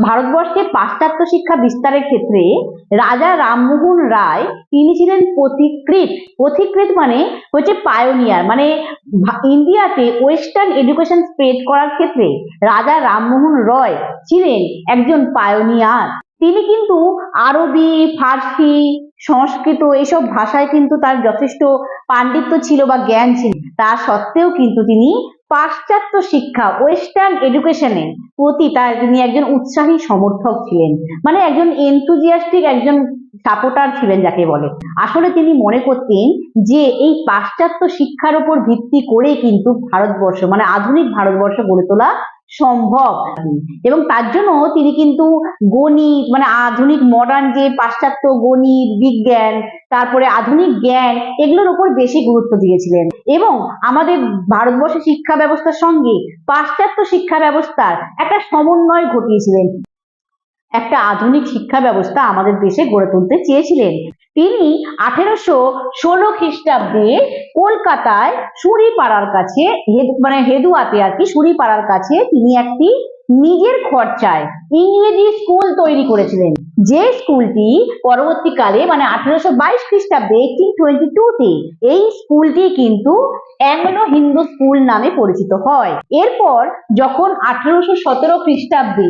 ভারতবর্ষে পাশ্চাত্য শিক্ষা বিস্তারের ক্ষেত্রে রাজা রামমোহন রায় তিনি ছিলেন পথিকৃৎ। পথিকৃৎ মানে হচ্ছে পায়োনিয়ার, মানে ইন্ডিয়াতে ওয়েস্টার্ন এডুকেশন স্প্রেড করার ক্ষেত্রে রাজা রামমোহন রয় ছিলেন একজন পায়োনিয়ার। তিনি কিন্তু আরবি, ফার্সি, সংস্কৃত এইসব ভাষায় কিন্তু তার যথেষ্ট পাণ্ডিত্য ছিল বা জ্ঞান ছিল। তা সত্ত্বেও কিন্তু তিনি পাশ্চাত্য শিক্ষা, ওয়েস্টার্ন এডুকেশনের প্রতি তিনি একজন উৎসাহী সমর্থক ছিলেন, মানে একজন এনথুজিয়াস্টিক একজন সাপোর্টার ছিলেন যাকে বলে। আসলে তিনি মনে করতেন যে এই পাশ্চাত্য শিক্ষার উপর ভিত্তি করে কিন্তু ভারতবর্ষ, মানে আধুনিক ভারতবর্ষ গড়ে তোলা সম্ভব। এবং তার জন্য তিনি কিন্তু গণিত, মানে আধুনিক মডার্ন যে পাশ্চাত্য গণিত, বিজ্ঞান, তারপরে আধুনিক জ্ঞান, এগুলোর উপর বেশি গুরুত্ব দিয়েছিলেন। এবং আমাদের ভারতবর্ষের শিক্ষা ব্যবস্থার সঙ্গে পাশ্চাত্য শিক্ষা ব্যবস্থার একটা সমন্বয় ঘটিয়েছিলেন। একটা আধুনিক শিক্ষা ব্যবস্থা আমাদের দেশে গড়ে তুলতে চেয়েছিলেন। তিনি 1816 খ্রিস্টাব্দে কলকাতায় সুরিপাড়ার কাছে, মানে হেদুয়াতে আর কি, সুরিপাড়ার কাছে তিনি একটি নিজের খরচায় ইংরেজি স্কুল তৈরি করেছিলেন, যে স্কুলটি পরবর্তীকালে মানে 1822 খ্রিস্টাব্দে 1822 এই স্কুলটি কিন্তু অ্যাংলো হিন্দু স্কুল নামে পরিচিত হয়। এরপর যখন 1817 খ্রিস্টাব্দে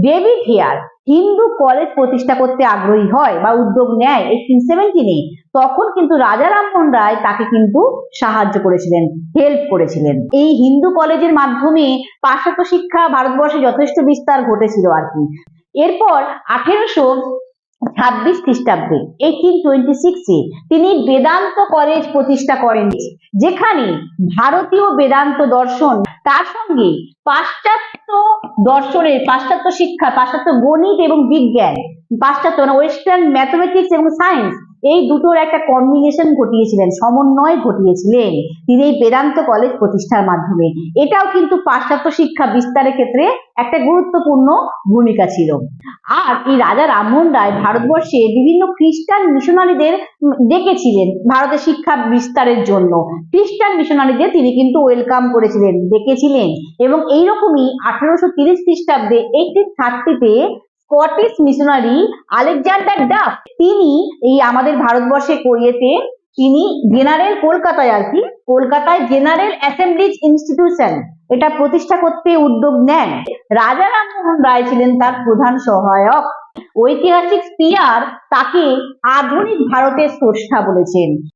ডেভিড হেয়ার হিন্দু কলেজ প্রতিষ্ঠা করতে আগ্রহী হয় বা উদ্যোগ নেয় 1817-এ, তখন কিন্তু রাজা রামমোহন রায় তাকে কিন্তু সাহায্য করেছিলেন, হেল্প করেছিলেন। এই হিন্দু কলেজের মাধ্যমে পাশ্চাত্য শিক্ষা ভারতবর্ষে যথেষ্ট বিস্তার ঘটেছিল আর কি। এরপর 1826 খ্রিস্টাব্দে 1826-এ তিনি বেদান্ত কলেজ প্রতিষ্ঠা করেন, যেখানে ভারতীয় বেদান্ত দর্শন তার সঙ্গে পাশ্চাত্য দর্শনের, পাশ্চাত্য শিক্ষা, পাশ্চাত্য গণিত এবং বিজ্ঞান, পাশ্চাত্য ওয়েস্টার্ন ম্যাথমেটিক্স এবং সায়েন্স, এই দুটোর একটা কম্বিনেশন ঘটিয়েছিলেন, সমন্বয় ঘটিয়েছিলেন তিনি এই বেদান্ত কলেজ প্রতিষ্ঠার মাধ্যমে। এটাও কিন্তু পাশ্চাত্য শিক্ষা বিস্তারের ক্ষেত্রে একটা গুরুত্বপূর্ণ ভূমিকা ছিল। আর এই রাজা রামমোহন রায় ভারতবর্ষে বিভিন্ন খ্রিস্টান মিশনারিদের ডেকেছিলেন ভারতের শিক্ষা বিস্তারের জন্য। খ্রিস্টান মিশনারিদের তিনি কিন্তু ওয়েলকাম করেছিলেন, ডেকেছিলেন। এবং এইরকমই 1830 খ্রিস্টাব্দে 1830-তে স্কটিশ মিশনারি আলেকজান্ডার ডাফ তিনি এই আমাদের ভারতবর্ষে কোরিয়াতে তিনি জেনারেল, কলকাতায় আর কি, কলকাতায় জেনারেল অ্যাসেম্বলিজ ইনস্টিটিউশন এটা প্রতিষ্ঠা করতে উদ্যোগ নেন। রাজা রামমোহন রায় ছিলেন তার প্রধান সহায়ক। ঐতিহাসিক স্পিয়ার তাকে আধুনিক ভারতের স্রষ্টা বলেছেন।